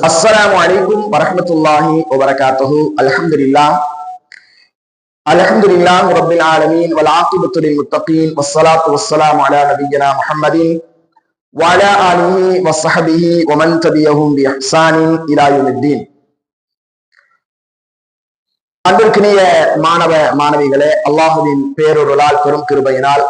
அஸ்ஸலாமு அலைக்கும் வரஹ்மத்துல்லாஹி வபரகாத்துஹு. அல்ஹம்துலில்லாஹ் ரப்பில் ஆலமீன் வல் ஆகிபத்து லில் முத்தகீன் வஸ்ஸலாத்து வஸ்ஸலாமு அலா நபிய்யினா முஹம்மதின் வ அலா ஆலிஹி வஸ்ஸஹ்பிஹி வ மன் தபியஹும் பி இஹ்சானின் இலா யௌமித்தீன். அன்பிற்கினிய மாணவ மாணவிகளே, அல்லாஹ்வின் பேரருளால் பெரும் கிருபையினால்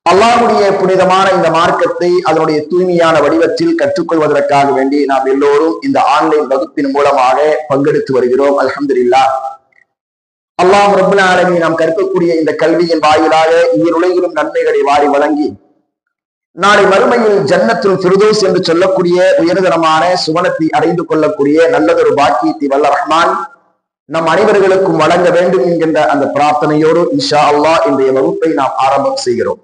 அல்லாஹ்வுடைய புனிதமான இந்த மார்க்கத்தை அதனுடைய தூய்மையான வடிவத்தில் கற்றுக்கொள்வதற்காக வேண்டி நாம் எல்லோரும் இந்த ஆன்லைன் வகுப்பின் மூலமாக பங்கெடுத்து வருகிறோம். அல்ஹம்துலில்லாஹ். அல்லாஹ் ரப்பல் ஆலமீன் நாம் கற்கக்கூடிய இந்த கல்வியின் வாயிலாக ஈருலகிலும் நன்மைகளை வாரி வழங்கி நாளை மறுமையில் ஜன்னத்துல் ஃபிர்தௌஸ் என்று சொல்லக்கூடிய உயர்தரமான சுவனத்தை அடைந்து கொள்ளக்கூடிய நல்லதொரு பாக்கியத்தை வல்ல ரஹ்மான் நம் அனைவர்களுக்கும் வழங்க வேண்டும் என்கின்ற அந்த பிரார்த்தனையோடு இன்ஷா அல்லாஹ் இன்றைய வகுப்பை நாம் ஆரம்பம் செய்கிறோம்.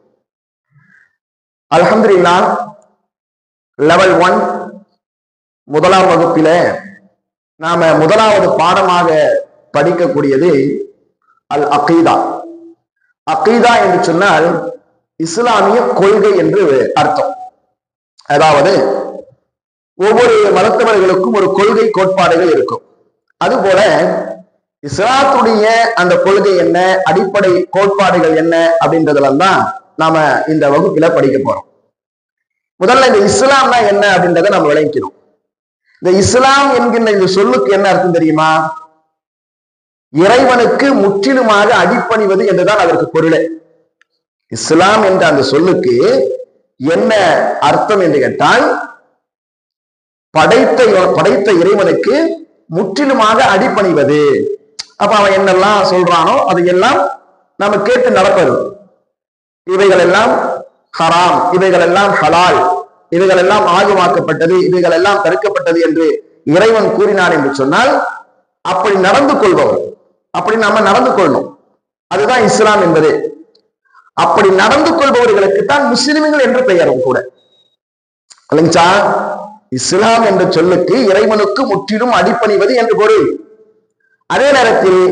அல்ஹம்துலில்லாஹ். லெவல் 1 முதலாம் வகுப்பில நாம முதலாவது பாடமாக படிக்கக்கூடியது அல் அகீதா. அகீதா என்று சொன்னால் இஸ்லாமிய கொள்கை என்று அர்த்தம். அதாவது ஒவ்வொரு மதத்தவர்களுக்கும் ஒரு கொள்கை கோட்பாடுகள் இருக்கும். அதுபோல இஸ்லாத்துடைய அந்த கொள்கை என்ன, அடிப்படை கோட்பாடுகள் என்ன அப்படின்றதுல தான் நாம இந்த வகுப்பில படிக்க போறோம். முதல்ல இந்த இஸ்லாம்னா என்ன அப்படின்றத நம்ம விளங்கிக்கணும். இந்த இஸ்லாம் என்கின்ற இந்த சொல்லுக்கு என்ன அர்த்தம் தெரியுமா? இறைவனுக்கு முற்றிலுமாக அடிப்பணிவது என்றுதான் அதற்கு பொருளே. இஸ்லாம் என்ற அந்த சொல்லுக்கு என்ன அர்த்தம் என்று கேட்டால், படைத்த இறைவனுக்கு முற்றிலுமாக அடிப்பணிவது. அப்ப அவன் என்னெல்லாம் சொல்றானோ அதையெல்லாம் நம்ம கேட்டு நடப்பது. இவைகள் எல்லாம் ஹராம், இவைகள் எல்லாம் ஹலால், இவைகள் எல்லாம் ஆகுமாக்கப்பட்டது, இவைகள் எல்லாம் தடுக்கப்பட்டது என்று இறைவன் கூறினார் என்று சொன்னால் அப்படி நடந்து கொள்பவர், அப்படி நம்ம நடந்து கொள்ளணும். அதுதான் இஸ்லாம் என்பது. அப்படி நடந்து கொள்பவர்களுக்கு தான் முஸ்லிம்கள் என்று பெயரும் கூட. இல்லைங்களா? இஸ்லாம் என்ற சொல்லுக்கு இறைவனுக்கு முற்றிலும் அடிப்பணிவது என்று பொருள். அதே நேரத்தில்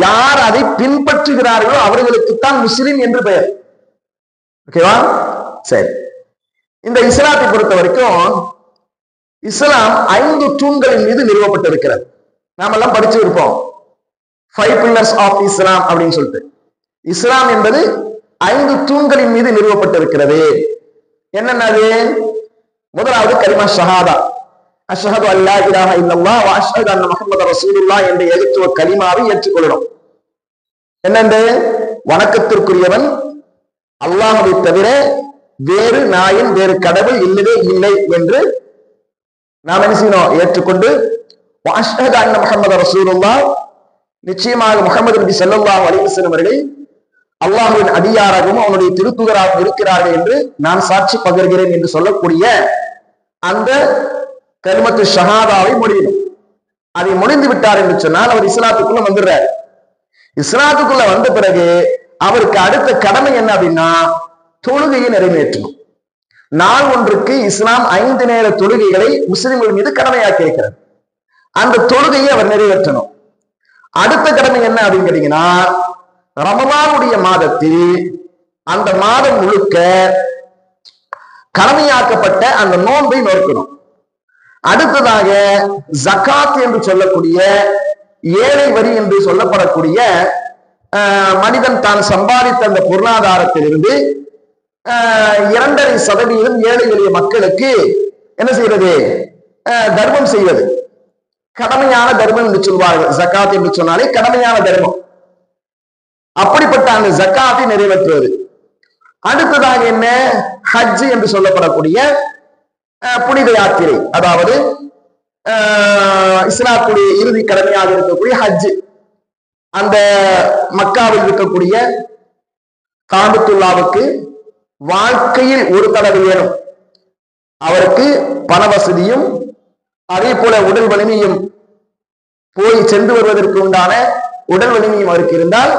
யார் அதை பின்பற்றுகிறார்களோ அவர்களுக்குத்தான் முஸ்லிம் என்று பெயர். ஓகேவா? சரி. இந்த இஸ்லாத்தை பொறுத்த வரைக்கும் இஸ்லாம் 5 தூண்களின் மீது நிறுவப்பட்டிருக்கிறது. நாம எல்லாம் படிச்சு இருப்போம் 5 pillars of Islam அப்படின்னு சொல்லிட்டு. இஸ்லாம் என்பது 5 தூண்களின் மீது நிறுவப்பட்டிருக்கிறது. என்னென்னது? முதலாவது கலிமா ஷஹாதா, அஷ்ஹது அல்லா இலாஹ இல்லல்லாஹ் வ அஷ்ஹது அன்ன முஹம்மது ரசூலுல்லாஹ் என்ற எழுத்துவ கலிமாவை ஏற்றுக்கொள்ளணும். என்னென்று? வணக்கத்திற்குரியவன் அல்லாஹ்வை தவிர வேறு நாயன், வேறு கடவுள் இல்லவே இல்லை என்று நாம் என்ன செய்யணும்? ஏற்றுக்கொண்டு அஷ்ஹது அன்ன முஹம்மது ரசூலுல்லாஹ், நிச்சயமாக முஹம்மது நபி ஸல்லல்லாஹு அலைஹி வஸல்லம் அவர்கள் அல்லாஹ்வின் அடியாராகவும் அவனுடைய திருத்துதராகவும் இருக்கிறார்கள் என்று நான் சாட்சி பகர்கிறேன் என்று சொல்லக்கூடிய அந்த கலிமத்து ஷஹாதாவை முடியணும். அதை முடிந்து விட்டார் என்று சொன்னால் அவர் இஸ்லாத்துக்குள்ள வந்துடுறாரு. இஸ்லாத்துக்குள்ள வந்த பிறகு அவருக்கு அடுத்த கடமை என்ன அப்படின்னா தொழுகையை நிறைவேற்றணும். நாள் ஒன்றுக்கு இஸ்லாம் 5 நேர தொழுகைகளை முஸ்லிம்கள் மீது கடமையாக்கி இருக்கிறது. அந்த தொழுகையை அவர் நிறைவேற்றணும். அடுத்த கடமை என்ன அப்படின்னு கேட்டீங்கன்னா, ரமலானுடைய மாதத்தில் அந்த மாதம் முழுக்க கடமையாக்கப்பட்ட அந்த நோன்பை நோக்கணும். அடுத்ததாக ஜகாத் என்று சொல்லக்கூடிய ஏழை வரி என்று சொல்லப்படக்கூடிய மனிதன் தான் சம்பாதித்த அந்த பொருளாதாரத்திலிருந்து 2.5% ஏழை எளிய மக்களுக்கு என்ன செய்வது? தர்மம் செய்வது. கடமையான தர்மம் என்று சொல்வார்கள். ஜகாத் என்று சொன்னாலே கடமையான தர்மம். அப்படிப்பட்ட அந்த ஜகாத்தை நிறைவேற்றுவது. அடுத்ததாக என்ன? ஹஜ் என்று சொல்லப்படக்கூடிய புனித யாத்திரை, அதாவது இஸ்லாத்துடைய இறுதி கடமையாக இருக்கக்கூடிய ஹஜ். அந்த மக்காவில் இருக்கக்கூடிய காபத்துல்லாவுக்கு வாழ்க்கையில் ஒரு தடவை வேணும். அவருக்கு பண வசதியும் அதே போல உடல் வலிமையும் போய் சென்று வருவதற்கு உண்டான உடல் வலிமையும் அவருக்கு இருந்தால்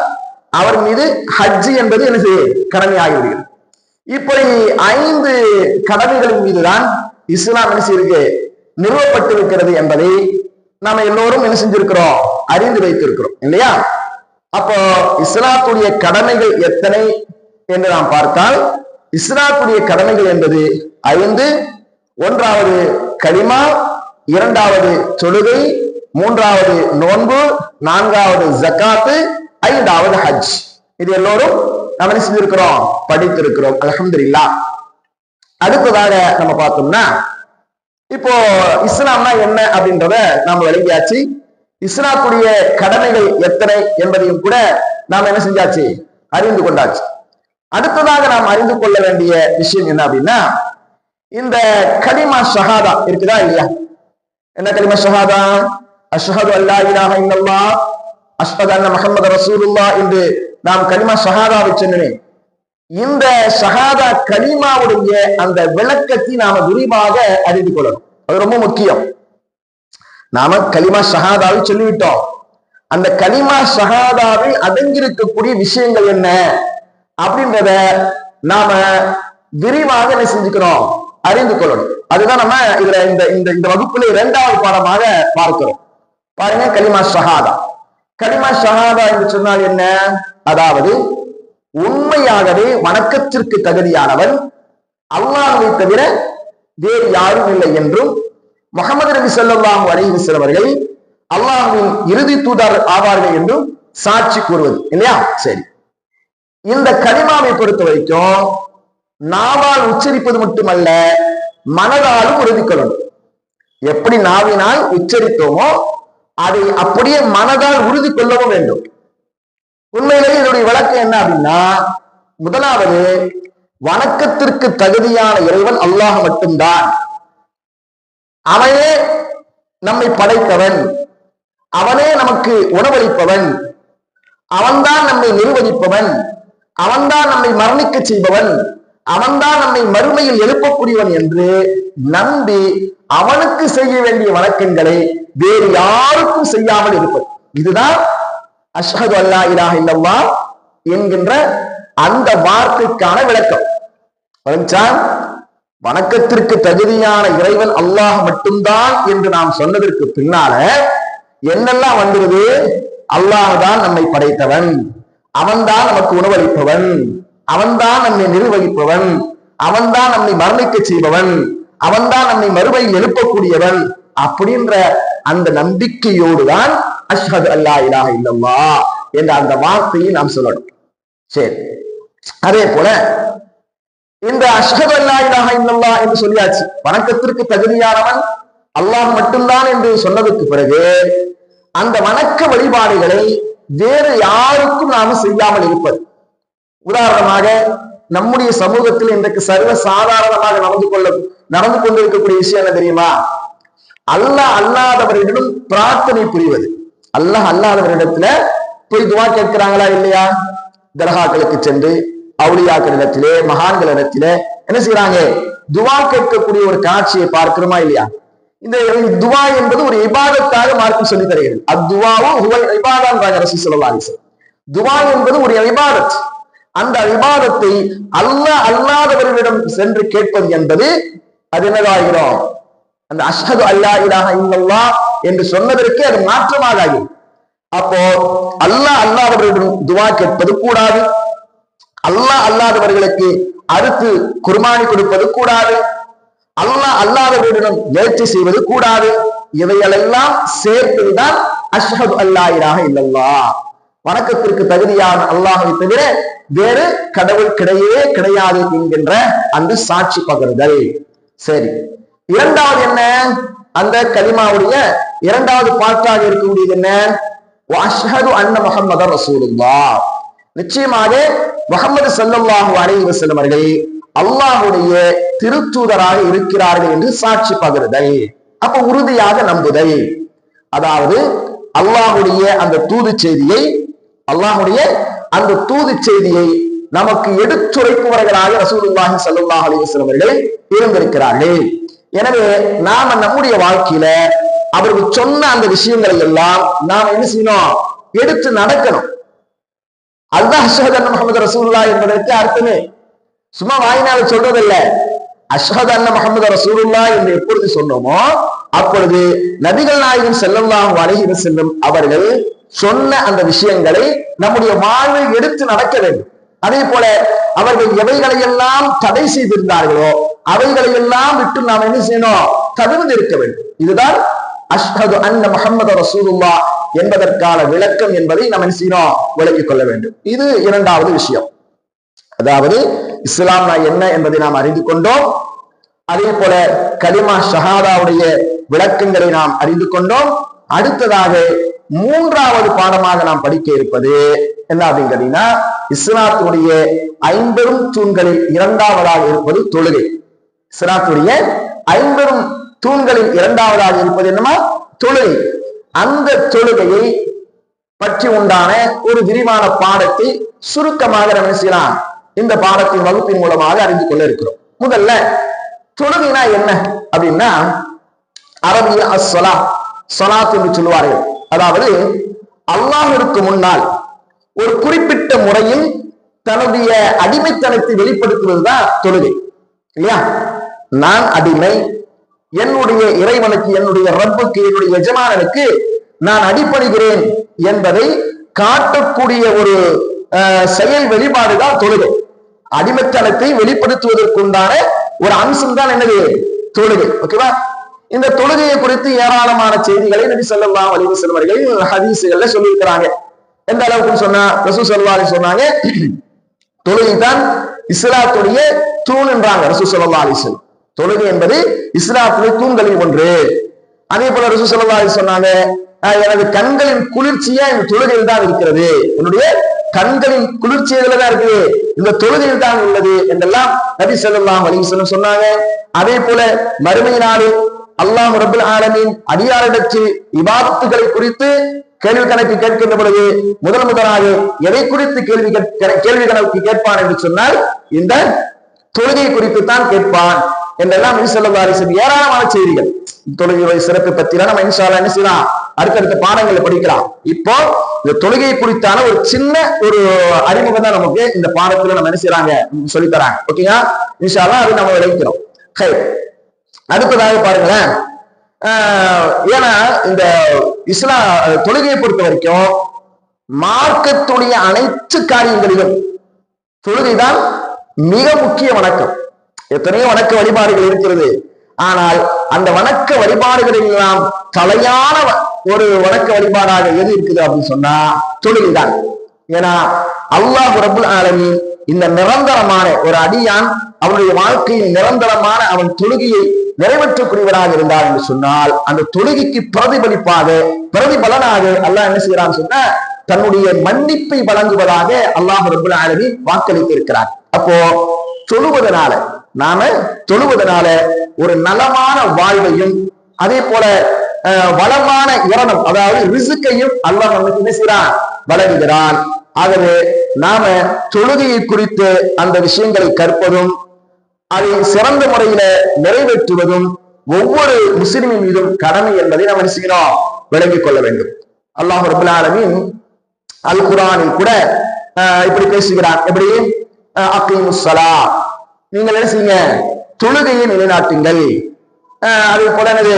அவர் மீது ஹஜ் என்பது என்ன செய்ய கடமையாகிவிடுகிறது. இப்படி 5 கடமைகளின் மீதுதான் இஸ்லாம் என்ன செய்யிருக்கு? நிறுவப்பட்டிருக்கிறது என்பதை நாம எல்லோரும் என்ன செஞ்சிருக்கிறோம்? அறிந்து வைத்திருக்கிறோம் இல்லையா? அப்போ இஸ்லாத்துடைய கடமைகள் எத்தனை என்று நாம் பார்த்தால், இஸ்லாத்துடைய கடமைகள் என்பது 5. ஒன்றாவது கலிமா, இரண்டாவது தொழுகை, மூன்றாவது நோன்பு, நான்காவது ஜகாத்து, ஐந்தாவது ஹஜ். இது எல்லோரும் நம்ம என்ன செஞ்சிருக்கிறோம், படித்திருக்கிறோம். அல்ஹம்துலில்லாஹ். அடுத்ததாக நம்ம பார்த்தோம்னா, இப்போ இஸ்லாம்னா என்ன அப்படின்றத நாம விளங்கியாச்சு. இஸ்லாத்துடைய கடமைகள் எத்தனை என்பதையும் கூட நாம் என்ன செஞ்சாச்சு, அறிந்து கொண்டாச்சு. அடுத்ததாக நாம் அறிந்து கொள்ள வேண்டிய விஷயம் என்ன அப்படின்னா, இந்த கலிமா ஷஹாதா இருக்குதா இல்லையா? என்ன கலிமா ஷஹாதா? அஷ்ஹது அல்லா இலாஹ இல்லல்லாஹ் அஷ்ஹது அன்ன முஹம்மது ரசூலுல்லாஹ் என்று நாம் கலிமா ஷஹாதாவை சொன்னேன். இந்த ஷஹாதா கலிமாவுடைய அந்த விளக்கத்தை நாம விரிவாக அறிந்து கொள்ளணும். அது ரொம்ப முக்கியம். நாம கலிமா ஷஹாதாவை சொல்லிவிட்டோம். அந்த கலிமா ஷஹாதாவில் அடங்கியிருக்கக்கூடிய விஷயங்கள் என்ன அப்படின்றத நாம விரிவாக என்ன செஞ்சுக்கிறோம், அறிந்து கொள்ளணும். அதுதான் நம்ம இதுல இந்த வகுப்புல இரண்டாவது பாடமாக பார்க்கிறோம். பாருங்க, கலிமா ஷஹாதா. கலிமா ஷஹாதா என்று சொன்னால் என்ன? அதாவது உண்மையாகவே வணக்கத்திற்கு தகுதியானவன் அல்லாஹ்வை தவிர வேறு யாரும் இல்லை என்றும், முஹம்மது நபி ஸல்லல்லாஹு அலைஹி வஸல்லம் அவர்கள் அல்லாஹ்வின் இறுதி தூதர் ஆவார்கள் என்றும் சாட்சி கூறுவது இல்லையா? சரி, இந்த கலிமாவை பொறுத்த வரைக்கும் நாவால் உச்சரிப்பது மட்டுமல்ல, மனதாலும் உறுதி கொள்ளணும். எப்படி நாவினால் உச்சரித்தோமோ அதை அப்படியே மனதால் உறுதி கொள்ளவும் வேண்டும். உண்மையிலேயே இதனுடைய விளக்கம் என்ன அப்படின்னா, முதலாவது வணக்கத்திற்கு தகுதியான இறைவன் அல்லாஹ் மட்டும்தான். அவனே நம்மை படைத்தவன், அவனே நமக்கு உணவளிப்பவன், அவன்தான் நம்மை நிர்வகிப்பவன், அவன்தான் நம்மை மரணிக்க செய்பவன், அவன்தான் நம்மை மறுமையில் எழுப்பக்கூடியவன் என்று நம்பி அவனுக்கு செய்ய வேண்டிய வணக்கங்களை வேறு யாருக்கும் செய்யாமல் இருப்பது. இதுதான் அஷ்ஹது அல்லா இலாஹ இல்லல்லாஹ் என்கின்ற அந்த வார்த்தைக்கான விளக்கம். வணக்கத்திற்கு தகுதியான இறைவன் அல்லாஹ் மட்டும்தான் என்று நாம் சொன்னதற்கு பின்னால என்னெல்லாம் வந்துருது? அல்லாஹ் தான் நம்மை படைத்தவன், அவன்தான் நமக்கு உணவளிப்பவன், அவன்தான் நம்மை நிர்வகிப்பவன், அவன்தான் நம்மை மரணிக்க செய்பவன், அவன்தான் நம்மை மறுமையில் எழுப்பக்கூடியவன் அப்படின்ற அந்த நம்பிக்கையோடுதான் அஷ்ஹது அல்லா இலாஹ இல்லல்லாஹ் என்ற அந்த வார்த்தையை நாம் சொல்லணும். சரி, அதே போல இந்த அஷ்ஹது அல்லா இலாஹ இல்லல்லாஹ் என்று சொல்லியாச்சு. வணக்கத்திற்கு தகுதியானவன் அல்லாஹ் மட்டும்தான் என்று சொன்னதுக்கு பிறகு அந்த வணக்க வழிபாடுகளை வேறு யாருக்கும் நாம செய்யாமல் இருப்பது. உதாரணமாக, நம்முடைய சமூகத்தில் இன்றைக்கு சர்வ சாதாரணமாக நடந்து கொண்டிருக்கக்கூடிய விஷயம் என்ன தெரியுமா? அல்லாஹ் அல்லாதவர்களிடம் பிரார்த்தனை புரிவது. அல்லாஹ் அல்லாதவரிடத்துல போய் துவா கேட்கிறாங்களா இல்லையா? தர்காக்களுக்கு சென்று அவுலியாக்களிடத்திலே, மகான்களிடத்திலே என்ன செய்யறாங்க? துவா கேட்கக்கூடிய ஒரு காட்சியை பார்க்கிறோமா இல்லையா? இந்த துவா என்பது ஒரு இபாதத்தாக மார்க்கம் சொல்லி தருகிறது. அத்துவாவும் ஹுவல் இபாதான்றாங்க ரசூல் ஸல்லல்லாஹு அலைஹி வஸல்லம். துவா என்பது ஒரு இபாதத். அந்த இபாதத்தை அல்லாஹ் அல்லாதவர்களிடம் சென்று கேட்பது என்பது அது என்னதாகிறோம்? அந்த அஷ்ஹது அல்லா இலாஹ இல்லல்லாஹ் என்று சொன்னதற்கு அது மாற்றமாக ஆகும். அப்போ அல்லாஹ் அல்லாதவர்களிடம் துவா கேட்பது கூடாது, அல்லாஹ் அல்லாதவர்களுக்கு அறுத்து குர்பானி கொடுப்பது கூடாது, அல்லாஹ் அல்லாதவர்களிடம் நேர்ச்சி செய்வது கூடாது. இவைகளெல்லாம் சேர்த்துதான் அஷ்ஹது அல்லா இலாஹ இல்லல்லாஹ், வணக்கத்திற்கு தகுதியான அல்லாஹை தவிர வேறு கடவுள் கிடையவே கிடையாது என்கின்ற அந்த சாட்சி பகருதல். சரி, இரண்டாவது என்ன? அந்த கலிமாவுடைய இரண்டாவது பாட்டாக இருக்கக்கூடியது என்ன? அஷ்ஹது அன்ன முஹம்மது ரசூலுல்லாஹ், நிச்சயமாக முஹம்மது ஸல்லல்லாஹு அலைஹி வஸல்லம் அவர்கள் அல்லாஹ்வுடைய திருத்தூதராக இருக்கிறார்கள் என்று சாட்சி பகருதல். அப்ப உறுதியாக நம்புதல். அதாவது அல்லாஹ்வுடைய அந்த தூது செய்தியை, அல்லாஹ்வுடைய அந்த தூது செய்தியை நமக்கு எடுத்துரைப்பவர்களாக ரசூலுல்லாஹி ஸல்லல்லாஹு அலைஹி வஸல்லம் அவர்கள் இருந்திருக்கிறார்கள். எனவே நாம நம்முடைய வாழ்க்கையில அவர்கள் சொன்ன அந்த விஷயங்களை எல்லாம் நாம் என்ன செய்யணும்? எடுத்து நடக்கணும். அதுதான் அஷ்ஹது அன்ன முஹம்மது ரசூலுல்லாஹ் என்பதற்கு அர்த்தமே. சும்மா வாயினால சொல்றதில்ல. அஷ்ஹது அன்ன முஹம்மது ரசூலுல்லாஹ் என்று எப்பொழுது சொன்னோமோ அப்பொழுது நபிகள் நாயகம் ஸல்லல்லாஹு அலைஹி வஸல்லம் அவர்கள் சொன்ன அந்த விஷயங்களை நம்முடைய வாழ்வில் எடுத்து நடக்க வேண்டும். அதே போல அவர்கள் எவைகளை எல்லாம் தடை செய்திருந்தார்களோ அவைகளை எல்லாம் விட்டு நாம் என்ன செய்யணும், தவிர்த்து இருக்க வேண்டும். இதுதான் அஷ்ஹது அன்ன முஹம்மது ரசூலுல்லாஹ் என்பதற்கான விளக்கம் என்பதை நாம் என்ன செய்யணும், விளங்கிக் கொள்ள வேண்டும். இது இரண்டாவது விஷயம். அதாவது இஸ்லாம்னா என்ன என்பதை நாம் அறிந்து கொண்டோம். அதே போல கலிமா ஷஹாதாவுடைய விளக்கங்களை நாம் அறிந்து கொண்டோம். அடுத்ததாக மூன்றாவது பாடமாக நாம் படிக்க இருப்பது என்ன அப்படின்னு கேட்டீங்கன்னா, இஸ்லாத்துடைய 50 தூண்களில் இரண்டாவதாக இருப்பது தொழுகை. இஸ்லாத்துடைய 50 தூண்களில் இரண்டாவதாக இருப்பது என்னமா, தொழுகை. அந்த தொழுகையை பற்றி உண்டான ஒரு விரிவான பாடத்தை சுருக்கமாக நம்ம செய்யலாம், இந்த பாடத்தின் வகுப்பின் மூலமாக அறிந்து கொள்ள இருக்கிறோம். முதல்ல தொழுகைனா என்ன அப்படின்னா, அரபியில் அஸ்ஸலா, ஸலாத் என்று சொல்லுவார்கள். அதாவது அல்லாஹ்விற்கு முன்னால் ஒரு குறிப்பிட்ட முறையில் தன்னுடைய அடிமைத்தனத்தை வெளிப்படுத்துவதுதான் தொழுகை, இல்லையா? நான் அடிமை, என்னுடைய இறைவனுக்கு, என்னுடைய ரப்புக்கு, என்னுடைய எஜமானனுக்கு நான் அடிபணிகிறேன் என்பதை காட்டக்கூடிய ஒரு செயல் வெளிப்பாடுதான் தொழுகை. அடிமைத்தனத்தை வெளிப்படுத்துவதற்குண்டான ஒரு அம்சம் தான் என்னது, தொழுகை. ஓகேவா? இந்த தொழுகையை குறித்து ஏராளமான செய்திகளை நபி ஸல்லல்லாஹு அலைஹி வஸல்லம் அவர்கள் ஹதீஸ்கள்ல சொல்லியிருக்கிறாங்க. எந்த அளவுக்கு சொன்னா, ரசூல் ஸல்லல்லாஹு அலைஹி சொன்னாங்க, தொழுகை தான் இஸ்லாத்துடைய தூண் என்றாங்க ரசூல் ஸல்லல்லாஹு அலைஹி வஸல்லம். தொழுகை என்பது இஸ்லாத்துடைய தூண்களில் ஒன்று. அதே போல ரசூல் ஸல்லல்லாஹு அலைஹி சொன்னாங்க, எனது கண்களின் குளிர்ச்சியா இந்த தொழுகையில் தான் இருக்கிறது, என்னுடைய கண்களின் குளிர்ச்சி தான் இருக்குது, இந்த தொழுகையில் தான் உள்ளது என்றெல்லாம் நபி ஸல்லல்லாஹு அலைஹி வஸல்லம் சொன்னாங்க. அதே போல மறுமை நாடு அல்லாஹ் ரப்பல் ஆலமீன் அடியாரிடத்தில் இபாதத்துகளை குறித்து கேள்வி கணக்கு கேட்கின்ற பொழுது முதலாக எதை குறித்து கேள்வி கணக்கு கேட்பான் என்று சொன்னால் இந்த தொழுகை குறித்து தான் கேட்பான் என்றெல்லாம் நபி ஸல்லல்லாஹு அலைஹி வஸல்லம் ஏராளமான செய்திகள். தொழுகையுடைய சிறப்பு பத்தி நம்ம இன்ஷா அல்லாஹ் என்ன செய்யலாம், அடுத்தடுத்த பாடங்களை படிக்கலாம். இப்போ இந்த தொழுகை குறித்தான ஒரு சின்ன ஒரு அறிமுகம் தான் நமக்கு இந்த பாடத்துல நம்ம என்ன செய்யறாங்க, சொல்லித்தராங்க. ஓகேங்களா? இன்ஷா அல்லாஹ் அது நம்ம விளைவிக்கிறோம். அடுத்ததாக பாருங்களேன், ஏன்னா இந்த தொழுகையை பொறுத்த வரைக்கும் மார்க்கத்துடைய அனைத்து காரியங்களிலும் தொழுகைதான் மிக முக்கிய வணக்கம். எத்தனையோ வணக்க வழிபாடுகள் இருக்கிறது, ஆனால் அந்த வணக்க வழிபாடுகளில் எல்லாம் தலையான ஒரு வணக்க வழிபாடாக எது இருக்குது அப்படின்னு சொன்னா தொழுகைதான். ஏன்னா அல்லாஹ் ரப்புல் ஆலமீன் இந்த நிரந்தரமான ஒரு அடியான் அவனுடைய வாழ்க்கையில் நிரந்தரமான அவன் தொழுகையை நிறைவேற்றக்கூடியவராக இருந்தார் என்று சொன்னால் அந்த தொழுகைக்கு பிரதிபலனாக அல்லாஹ் என்ன செய்யறான்னு சொன்னா தன்னுடைய மன்னிப்பை வழங்குவதாக அல்லாஹ் ரப்புல் ஆலமீன் வாக்களித்து இருக்கிறார். அப்போ தொழுவதனால ஒரு நலமான வாழ்வையும் அதே போல வளமான இரணம், அதாவது ரிசுக்கையும் அல்லாஹ் நமக்கு என்ன செய்யறான், வழங்குகிறான். ஆகவே நாம தொழுகையை குறித்து அந்த விஷயங்களை கற்பதும் அதை சிறந்த முறையில நிறைவேற்றுவதும் ஒவ்வொரு முஸ்லிமின் மீதும் கடமை என்பதை நாம் என்ன செய்யணும், விளங்கிக் கொள்ள வேண்டும். அல்லாஹ் ரப்பல் ஆலமீன் அல் குர்ஆனில் கூட இப்படி பேசுகிறான். எப்படி? அகீமுஸ்ஸலா, நீங்கள் என்ன செய்யுங்க, தொழுகையை நிலைநாட்டுங்கள். அதே போல என்னது,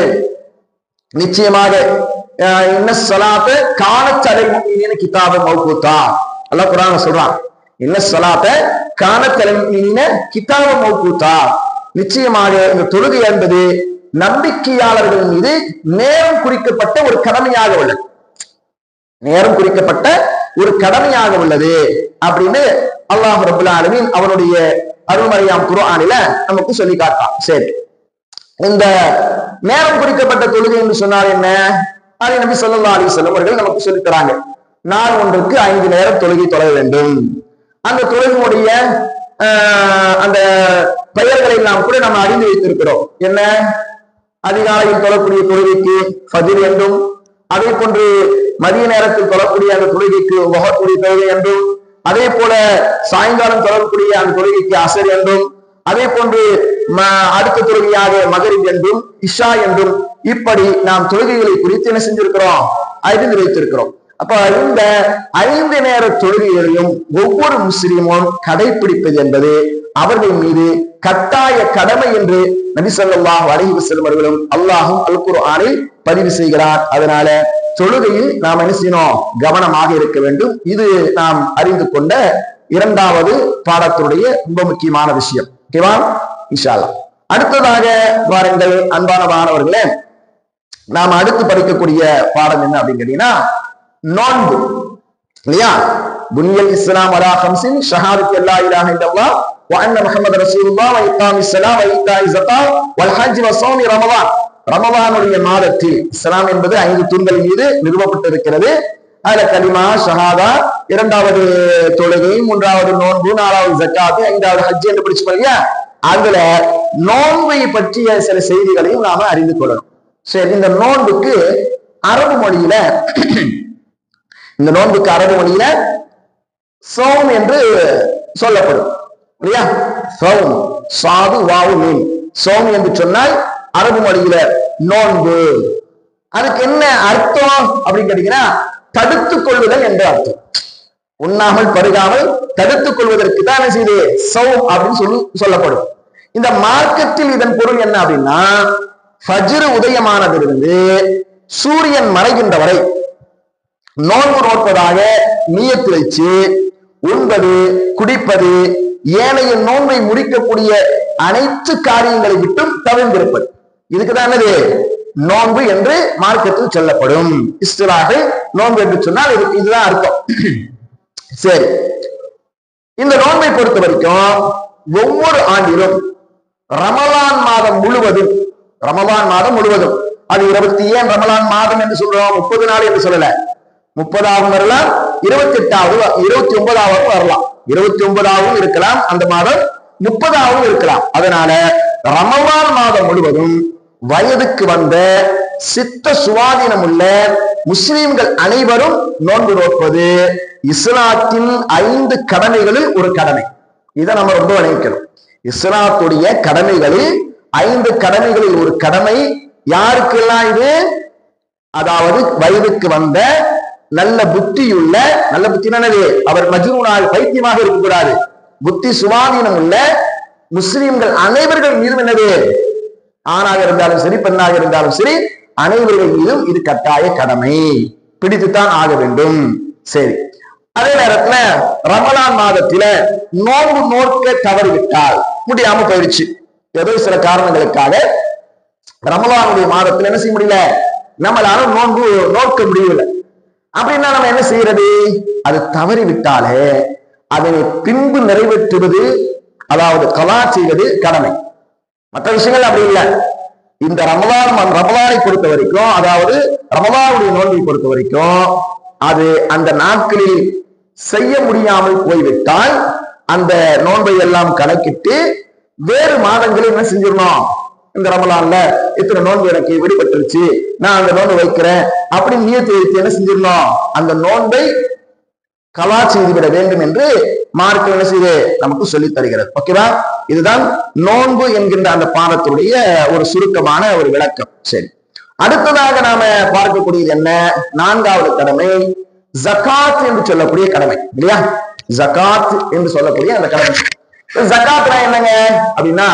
நிச்சயமாக இன்ன ஸலாத்த கானத் அலல் முஃமினீன கிதாபன் மவ்கூதா, அல்லாஹ் குர்ஆன்ல சொல்றான், இன்ன ஸலாத்த கானத் அலல் முஃமினீன கிதாபன் மவ்கூதா, நிச்சயமாக இந்த தொழுகை என்பது நம்பிக்கையாளர்கள் மீது நேரம் குறிக்கப்பட்ட ஒரு கடமையாக உள்ளது, நேரம் குறிக்கப்பட்ட ஒரு கடமையாக உள்ளது அப்படின்னு அல்லாஹ் ரப்பல் ஆலமீன் அவனுடைய அருள்மறையாம் குர்ஆனில நமக்கு சொல்லி காட்டான். சரி, இந்த நேரம் குறிக்கப்பட்ட தொழுகை என்று சொன்னால் என்ன, அதை நபி ஸல்லல்லாஹு அலைஹி வஸல்லம் அவர்கள் நமக்கு சொல்லி தராங்க. நாள் ஒன்றுக்கு 5 நேரம் தொழுகை தொழ வேண்டும். அந்த தொழுகையுடைய அந்த பெயர்களை நாம் கூட நம்ம அறிந்து வைத்திருக்கிறோம். என்ன? அதிகாலையில் தொழக்கூடிய தொழுகைக்கு ஃபஜ்ர் என்றும், அதே போன்று மதிய நேரத்தில் தொழக்கூடிய அந்த தொழுகைக்கு வஹ்ருடைய தொழுகை என்றும், அதே போல சாயங்காலம் தொழக்கூடிய அந்த தொழுகைக்கு அசர் என்றும், அதே போன்று அடுத்த தொழுகையாக மகரிப் என்றும் இஷா என்றும், இப்படி நாம் தொழுகைகளை குறித்து என்ன செஞ்சிருக்கிறோம், அறிந்து வைத்திருக்கிறோம். அப்ப இந்த 5 நேர தொழுகைகளையும் ஒவ்வொரு முஸ்லிமும் கடைபிடிப்பது என்பது அவர்கள் மீது கட்டாய கடமை என்று நபி ஸல்லல்லாஹு அலைஹி வஸல்லம் அவர்களும் அல்லாஹும் அல் குர்ஆனில் பதிவு செய்கிறார். அதனால தொழுகையில் நாம் என்ன செய்யணும், கவனமாக இருக்க வேண்டும். இது நாம் அறிந்து கொண்ட இரண்டாவது பாடத்துடைய ரொம்ப முக்கியமான விஷயம். ஓகேவா? இன்ஷா அல்லாஹ். அடுத்ததாக வாருங்கள் அன்பான மாணவர்களே, நாம அடுத்து படிக்கக்கூடிய பாடம் என்ன அப்படின்னு கேட்டீங்கன்னா நோன்பு இல்லையா? புனியல் இஸ்லாம் அலா ஹம்ஸின் ஷஹாதத்தி அல்லா இலாஹ இல்லல்லாஹ் வ அன்ன முஹம்மது ரசூலுல்லாஹ் வ இகாமிஸ் ஸலாம் வ ஈதாஇஸ் ஸகாத் வல் ஹஜ் வ ஸௌமி ரமலான். ரமலானுடைய மாதத்தில் இஸ்லாம் என்பது 5 தூண்கள் மீது நிறுவப்பட்டிருக்கிறது. அதுல கலிமா, ஷஹாதா, இரண்டாவது தொழுகை, மூன்றாவது நோன்பு, நாலாவது ஜக்காத், ஐந்தாவது ஹஜ் என்று படிச்சு பாருங்க. அதுல நோன்பை பற்றிய சில செய்திகளையும் நாம அறிந்து கொள்ளணும். சரி, இந்த நோன்புக்கு அரபு மொழியில சௌம் என்று சொல்லப்படும் இல்லையா? சௌம், சாது வாவு மீன். சௌம் என்று சொன்னால் அரபு மொழியில நோன்பு. அதுக்கு என்ன அர்த்தம் அப்படின்னு கேட்டீங்கன்னா தடுத்துக் கொள்ளுதல் என்ற அர்த்தம். உண்ணாமல் பருகாமல் தடுத்துக் கொள்வதற்கு தான் என்ன செய்யுது சௌம் அப்படின்னு சொல்லப்படும். இந்த மார்க்கத்தில் இதன் பொருள் என்ன அப்படின்னா, ஃபஜ்ர் உதயமானதிலிருந்து சூரியன் மறைகின்ற வரை நோன்பு நோட்பதாக நியத்து வைத்து உண்பது, குடிப்பது, ஏனைய நோன்பை முடிக்கக்கூடிய அனைத்து காரியங்களை விட்டும் தவிர்ந்திருப்பது, இதுக்குதான் என்னது நோன்பு என்று மார்க்கத்தில் சொல்லப்படும். இஸ்திலாஹ் நோன்பு என்று சொன்னால் இதுதான் அர்த்தம். சரி, இந்த நோன்பை பொறுத்த வரைக்கும் ஒவ்வொரு ஆண்டிலும் ரமலான் மாதம் முழுவதும் அது 20 ஏன் ரமலான் மாதம் என்று சொல்றோம், 30 நாள் என்று சொல்லல. 30ஆகவும் வரலாம், 28ஆவது 29ஆகவும் வரலாம், 29ஆகவும் இருக்கலாம் அந்த மாதம், 30ஆகவும் இருக்கலாம். அதனால ரமலான் மாதம் முழுவதும் வயதுக்கு வந்த சித்த சுவாதீனம் உள்ள முஸ்லிம்கள் அனைவரும் நோன்பு நோற்பது இஸ்லாத்தின் 5 கடமைகளில் ஒரு கடமை. இதை நம்ம ரொம்ப நினைக்கணும். இஸ்லாத்துடைய கடமைகளில் 5 கடமைகளில் ஒரு கடமை. யாருக்கெல்லாம் இது? அதாவது வயதுக்கு வந்த நல்ல புத்தியுள்ள, நல்ல புத்தி என்னது, அவர் மஜ்னூனாக பைத்தியமாக இருக்கக்கூடாது, புத்தி சுவாதீனம் உள்ள முஸ்லிம்கள் அனைவர்கள் மீதும் என்னது, ஆணாக இருந்தாலும் சரி பெண்ணாக இருந்தாலும் சரி அனைவர்கள் மீதும் இது கட்டாய கடமை, பிடித்துத்தான் ஆக வேண்டும். சரி, அதே நேரத்துல ரமலான் மாதத்தில நோன்பு நோக்க தவறிவிட்டால், முடியாம போயிடுச்சு, ஏதோ சில காரணங்களுக்காக ரமலானுடைய மாதத்துல என்ன செய்ய முடியல, நம்மளால நோன்பு நோக்க முடியவில்லை அப்படின்னா நம்ம என்ன செய்யறது? அது தவறிவிட்டாலே அதனை பின்பு நிறைவேற்றுவது, அதாவது கலா செய்வது கடமை. மற்ற விஷயங்கள் அப்படி இல்லை. இந்த ரமலானை பொறுத்த வரைக்கும், அதாவது ரமலானுடைய நோன்பை பொறுத்த வரைக்கும், அது அந்த நாட்களில் செய்ய முடியாமல் போய்விட்டால் அந்த நோன்பை எல்லாம் கணக்கிட்டு வேறு மாதங்களில் என்ன செஞ்சிடணும், இந்த ரமலான்ல இத்தனை நோன்பு எனக்கு விடுபட்டுருச்சு, நான் அந்த நோன்பு வைக்கிறேன் அப்படின்னு நியத்து வைத்து என்ன செஞ்சிடணும், அந்த நோன்பை கலா செய்துவிட வேண்டும் என்று மார்க்கம் என்ன செய்து நமக்கு சொல்லி தருகிறது. ஓகேவா? இதுதான் நோன்பு என்கின்ற அந்த பாடத்துடைய ஒரு சுருக்கமான ஒரு விளக்கம். சரி, அடுத்ததாக நாம பார்க்கக்கூடியது என்ன? 4வது கடமை ஜகாத் என்று சொல்லக்கூடிய கடமை இல்லையா? ஜகாத் என்று சொல்லக்கூடிய அந்த கடமை. ஜகாத்னா என்னங்க அப்படின்னா,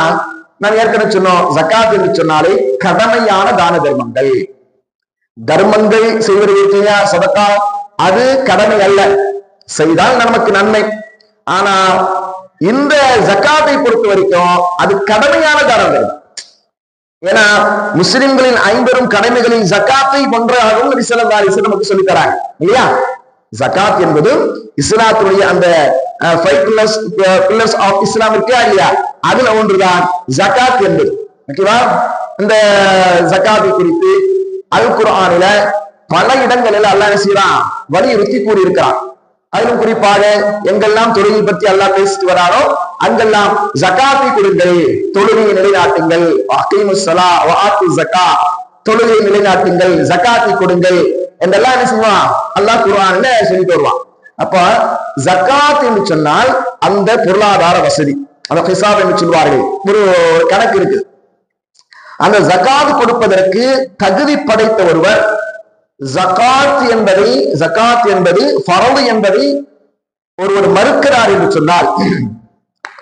நான் ஏற்கனவே சொன்னோம், ஜகாத் என்று சொன்னாலே கடமையான தான தர்மங்கள் செய்வது சதக்கா, அது கடமை அல்ல, செய்தால் நமக்கு நன்மை. ஆனா இந்த ஜகாத்தை பொறுத்த வரைக்கும் அது கடமையான தானம். ஏன்னா முஸ்லிம்களின் 50 கடமைகளின் ஜகாத்தை ஒன்றாகவும் நபி ஸல்லல்லாஹு அலைஹி வஸல்லம் நமக்கு சொல்லி தராங்க இல்லையா? ஜகாத் என்பது இஸ்லாத்துடைய அந்த 5 pillars ஆஃப் இஸ்லாம் இருக்கா இல்லையா, அதுல ஒன்றுதான் ஜகாத் என்பது. ஓகேவா? இந்த ஜகாத்தை குறித்து அல் குர்ஆனில பல இடங்களில் அல்லாஹ் என்ன செய்யறான், வலியுறுத்தி கூறியிருக்கிறான். அதிலும் குறிப்பாக எங்கெல்லாம் தொழுகை பற்றி அல்லாஹ் பேசிட்டு வரானோ அங்கெல்லாம் ஜகாத்தை கொடுங்கள், தொழுகையை நிலைநாட்டுங்கள், தொழுகையை நிலைநாட்டுங்கள், ஜகாத்தை கொடுங்கள் என்றெல்லாம் என்ன செய்வான் அல்லாஹ் குர்ஆன்ல சொல்லிட்டு வருவான். அப்ப ஜகாத் என்று சொன்னால் அந்த பொருளாதார வசதி, அந்த ஹிசாப் என்று சொல்வார்கள், ஒரு கணக்கு இருக்கு. அந்த ஜகாத் கொடுப்பதற்கு தகுதி படைத்த ஒருவர் ஜகாத் என்பது ஃபர்து என்பதை ஒருவர் மறுக்கிறார் என்று சொன்னால்,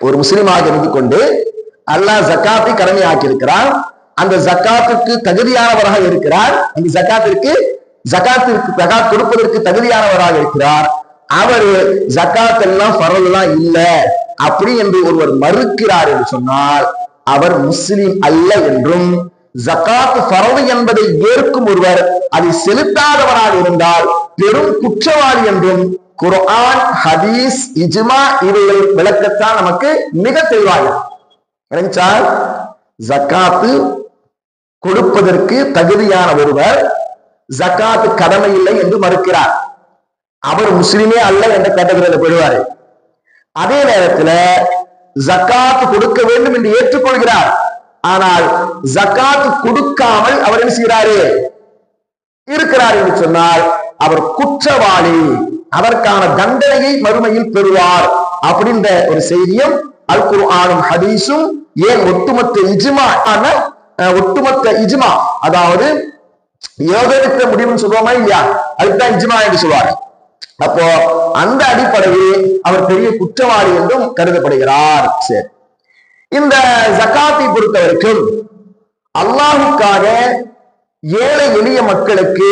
ஒரு முஸ்லிமாக இருந்து கொண்டு அல்லாஹ் ஜகாத்தை கடமையாக்கி இருக்கிறார், அந்த ஜகாத்துக்கு தகுதியானவராக இருக்கிறார், அந்த ஜகாத் கொடுப்பதற்கு தகுதியானவராக இருக்கிறார். அவரு ஜக்காத் எல்லாம் ஃபரதுலாம் இல்ல அப்படி என்று ஒருவர் மறுக்கிறார் என்று சொன்னால் அவர் முஸ்லிம் அல்ல என்றும், ஜக்காத் ஃபரது என்பதை ஏற்கும் ஒருவர் அதை செலுத்தாதவராக இருந்தால் பெரும் குற்றவாளி என்றும் குர்ஆன், ஹதீஸ், இஜ்மா இவைகள் விளக்கத்தான் நமக்கு மிக தெளிவாக. ஜக்காத்து கொடுப்பதற்கு தகுதியான ஒருவர் ஜக்காத்து கடமை இல்லை என்று மறுக்கிறார், அவர் முஸ்லிமே அல்ல என்ற கேட்டகரியில் போயிடுவாரு. அதே நேரத்தில் ஜக்காத்து கொடுக்க வேண்டும் என்று ஏற்றுக்கொள்கிறார், ஆனால் ஜக்காத்து கொடுக்காமல் அவர் என்ன செய்கிறாரு இருக்கிறார் என்று சொன்னால் அவர் குற்றவாளி, அதற்கான தண்டனையை மறுமையில் பெறுவார் அப்படின்ற ஒரு செய்தியும் அல் குர்ஆனும் ஹதீஸும், ஏன் ஒட்டுமொத்த இஜ்மா அதாவது யோகரித்த முடிவுன்னு சொல்லுவோமா இல்லையா, அதுதான் இஜ்மா என்று சொல்வார். அப்போ அந்த அடிப்படையில் அவர் பெரிய குற்றவாளி என்றும் கருதப்படுகிறார். சரி, இந்த ஜக்காத்தை பொறுத்த வரைக்கும் அல்லாஹுக்காக ஏழை எளிய மக்களுக்கு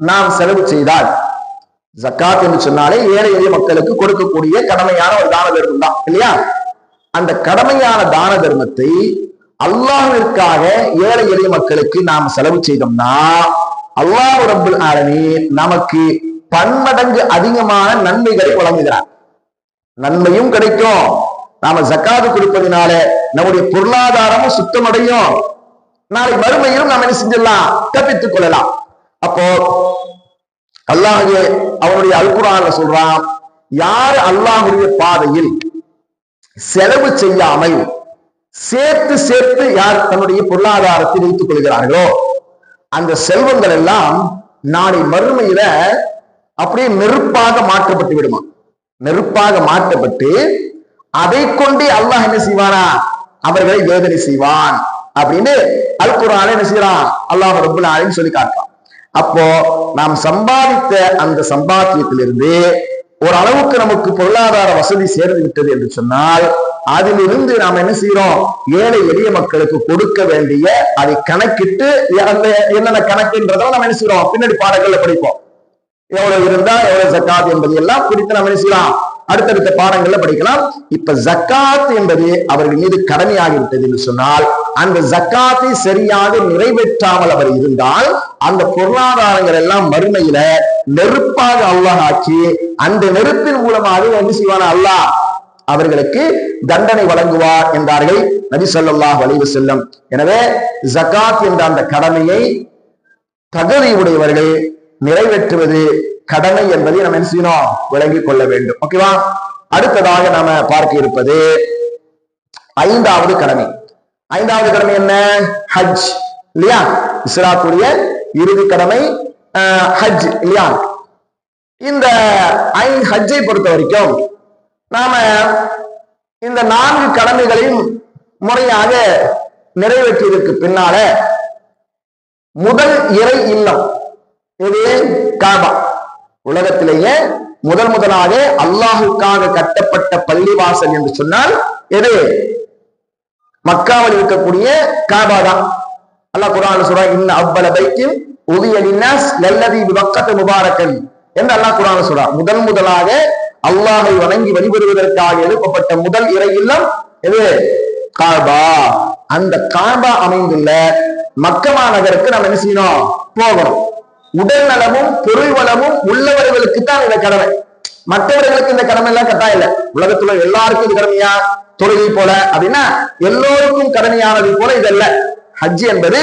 நாம் செலவு செய்தால், ஜக்காத் என்று சொன்னாலே ஏழை எளிய மக்களுக்கு கொடுக்கக்கூடிய கடமையான ஒரு தான தர்மம் தான் இல்லையா, அந்த கடமையான தான தர்மத்தை அல்லாஹ்விற்காக ஏழை எளிய மக்களுக்கு நாம் செலவு செய்தோம்னா அல்லாஹ் ரப்பல் ஆலமீன் நமக்கு பன்மடங்கு அதிகமான நன்மைகளை வழங்குகிறார். நன்மையும் கிடைக்கும், நாம ஜக்காத்து கொடுப்பதனால நம்முடைய பொருளாதாரமும் சுத்தமடையும், நாளை மறுமையிலும் நாம் என்ன செஞ்சிடலாம், தப்பித்துக் கொள்ளலாம். அப்போ அல்லாஹ் அவனுடைய அல் குர்ஆன்ல சொல்றான், யார் அல்லாஹ்வுடைய பாதையில் செலவு செய்யாமல் சேர்த்து சேர்த்து யார் தன்னுடைய பொருளாதாரத்தை வைத்துக் கொள்கிறார்களோ அந்த செல்வங்கள் எல்லாம் நாளை மறுமையில அப்படியே நெருப்பாக மாற்றப்பட்டு விடுமா. நெருப்பாக மாற்றப்பட்டு அதை கொண்டே அல்லாஹ் என்ன செய்வானா, அவர்களை வேதனை செய்வான் அப்படின்னு அல் குர்ஆன்ல என்ன செய்யறான், அல்லாஹ் ரப்பல் ஆலமீன் சொல்லி காட்டுறான். அப்போ நாம் சம்பாதித்த அந்த சம்பாத்தியத்திலிருந்து ஒரு அளவுக்கு நமக்கு பொருளாதார வசதி சேர்ந்து விட்டது என்று சொன்னால் அதிலிருந்து நாம் என்ன செய்யறோம், ஏழை எளிய மக்களுக்கு கொடுக்க வேண்டிய அதை கணக்கிட்டு அந்த என்னென்ன கணக்குன்றதை நம்ம என்ன செய்யறோம் பின்னாடி பாடங்கள்ல படிப்போம். எவ்வளவு இருந்தா எவ்வளவு ஜக்காத் என்பது எல்லாம் குறித்து நம்ம என்ன செய்யலாம் அடுத்தடுத்த பாடங்கள்ல படிக்கலாம். இப்ப ஜக்காத் என்பது அவர்கள் மீது கடமையாகிவிட்டது என்று சொன்னால் அந்த ஜக்காத்தை சரியாக நிறைவேற்றாமல் அவர் இருந்தால் அந்த பொருளாதாரங்கள் எல்லாம் மறுமையில நெருப்பாக அல்லாஹ் ஆக்கி அந்த நெருப்பின் மூலமாக என்ன செய்வான அல்லாஹ் அவர்களுக்கு தண்டனை வழங்குவார் என்றார்கள் நபி ஸல்லல்லாஹு அலைஹி வஸல்லம். எனவே ஜக்காத் என்ற அந்த கடமையை தகுதியுடையவர்கள் நிறைவேற்றுவது கடமை என்பதை நம்ம என்ன செய்யணும், விளங்கிக் கொள்ள வேண்டும். ஓகேவா? அடுத்ததாக நாம பார்க்க இருப்பது ஐந்தாவது கடமை. ஐந்தாவது கடமை என்ன? ஹஜ் இல்லையா? இஸ்லாத்துடைய இறுதி கடமை ஹஜ் இல்லையா? இந்த ஹஜ்ஜை பொறுத்த வரைக்கும் நாம இந்த 4 கடமைகளையும் முறையாக நிறைவேற்றியதற்கு பின்னால முதல் இறை இல்லம் இது காபா. உலகத்திலேயே முதலாக அல்லாஹுக்காக கட்டப்பட்ட பள்ளிவாசல் என்று சொன்னால் எது? மக்காவில் இருக்கக்கூடிய காபா தான். அல்லாஹ் குர்ஆன்ல சொல்றான், இன்ன அவ்வல பைத்தின் உதிய லின்னாஸ் லல்லதி பிபக்கத முபாரக்கன் என்று அல்லாஹ் குர்ஆன்ல சொல்றான். முதலாக அல்லாஹை வணங்கி வழிபடுவதற்காக எழுப்பப்பட்ட முதல் இறை இல்லம் எது? காபா. அந்த காபா அமைந்துள்ள மக்கமா நகருக்கு நாம் என்ன செய்யணும், போகணும். உடல் நலமும் பொருள் வளமும் உள்ளவர்களுக்கு தான் இந்த கடமை, மற்றவர்களுக்கு இந்த கடமை எல்லாம் கட்டாயம் இல்லை. உலகத்துல எல்லாருக்கும் இது கடமையா? தொழுகை போல அப்படின்னா எல்லோருக்கும் கடமையானது போல இதல்ல. ஹஜ் என்பது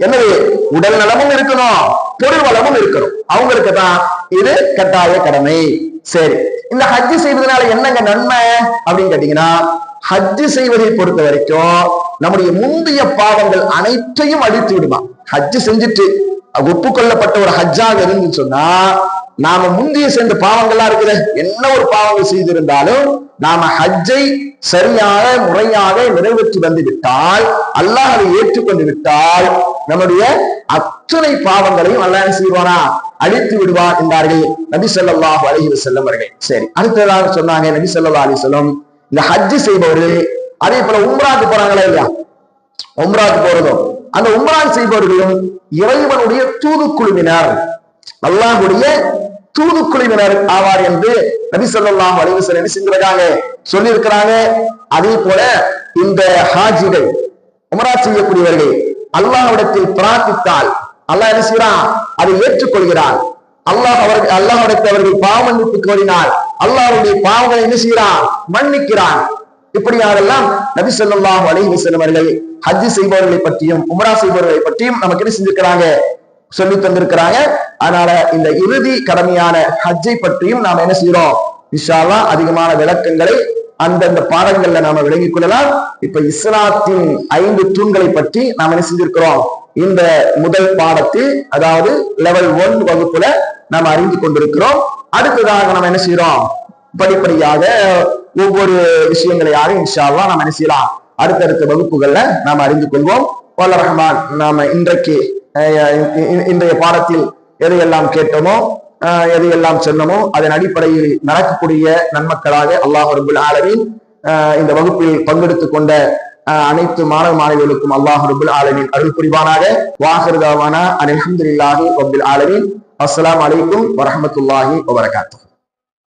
என்னது? உடல் நலமும் இருக்கணும், பொருள் வளமும் இருக்கணும், அவங்களுக்கு தான் இது கட்டாய கடமை. சரி, இந்த ஹஜ் செய்வதனால என்னங்க நன்மை அப்படின்னு கேட்டீங்கன்னா, ஹஜ் செய்வதை பொறுத்த வரைக்கும் நம்முடைய முந்தைய பாவங்கள் அனைத்தையும் அழித்து விடுமா. ஹஜ் செஞ்சுட்டு ஒப்புக்கொள்ளப்பட்ட ஒரு ஹஜ்ஜாக இருந்து சொன்னா நாம முந்தைய சென்ற பாவங்கள்லாம் இருக்குது, என்ன ஒரு பாவங்கள் செய்திருந்தாலும் நாம ஹஜ்ஜை சரியாக முறையாக நிறைவேற்றி வந்து விட்டால், அல்லாஹ் அதை ஏற்றுக்கொண்டு விட்டால் நம்முடைய அத்தனை பாவங்களையும் அல்லாஹ் செய்வானா, அழித்து விடுவான் என்றார்கள் நபி ஸல்லல்லாஹு அலைஹி வஸல்லம் அவர்கள். சரி, அடுத்ததாக சொன்னாங்க நபி ஸல்லல்லாஹு அலைஹி வஸல்லம், இந்த ஹஜ் செய்பவர்கள் அதே போல உம்ராக்கு போறாங்களா இல்லையா, உம்ராக்கு போறதும் அந்த உம்ரா செய்பவர்களும் இறைவனுடைய தூதுக்குழுவினர், அல்லாஹ்வுடைய தூதுக்குழுவினர் ஆவார் என்று நபி ஸல்லல்லாஹு அலைஹி வஸல்லம் என்ன செஞ்சிருக்காங்க, சொல்லி இருக்கிறாங்க. அதே போல இந்த ஹாஜிகள், உம்ரா செய்யக்கூடியவர்கள் அல்லாஹ்விடத்தில் பிரார்த்தித்தால் அல்லாஹ் என்ன செய்யறான், அதை ஏற்றுக்கொள்கிறான். அல்லாஹ்விடத்தில் அவர்கள் பாவ மன்னிப்பு கோரினால் அல்லாஹ்வுடைய பாவங்களை என்ன செய்யறான், மன்னிக்கிறான். இப்படியாரெல்லாம் நபி ஸல்லல்லாஹு அலைஹி வஸல்லம் அவர்கள் ஹஜ் செய்பவர்களை பற்றியும் உம்ரா செய்பவர்களை பற்றியும் நமக்கு என்ன செஞ்சிருக்கிறாங்க, சொல்லி தந்திருக்கிறாங்க. அதனால இந்த இறுதி கடமையான ஹஜ்ஜை பற்றியும் நாம என்ன செய்யறோம், இன்ஷா அல்லாஹ் அதிகமான விளக்கங்களை அந்தந்த பாடங்கள்ல நாம விளங்கிக் கொள்ளலாம். இப்ப இஸ்லாத்தின் 5 தூண்களை பற்றி நாம் என்ன செஞ்சிருக்கிறோம், இந்த முதல் பாடத்தில், அதாவது லெவல் 1 வகுப்புல நாம் அறிந்து கொண்டிருக்கிறோம். அடுத்ததாக நம்ம என்ன செய்யறோம், படிப்படியாக ஒவ்வொரு விஷயங்களையாக இன்ஷா அல்லாஹ் நாம் என்ன செய்யலாம், அடுத்தடுத்த வகுப்புகள்ல நாம் அறிந்து கொள்வோம். வல்ல ரஹ்மான் நாம இன்றைய பாடத்தில் எதையெல்லாம் கேட்டோமோ எதையெல்லாம் சொன்னமோ அதன் அடிப்படையில் நடக்கக்கூடிய நன்மக்களாக அல்லாஹ் ரப்புல் ஆலமீன் இந்த வகுப்பில் பங்கெடுத்துக் கொண்ட அனைத்து மாணவ மாணவிகளுக்கும் அல்லாஹ் ரப்புல் ஆலமீன் அருள் புரிவானாக. வாஹிரு தாவானா அல்ஹம்துலில்லாஹி ரப்பில் ஆலமீன். அஸ்ஸலாமு அலைக்கும் வரஹ்மத்துல்லாஹி வபரகாத்துஹு.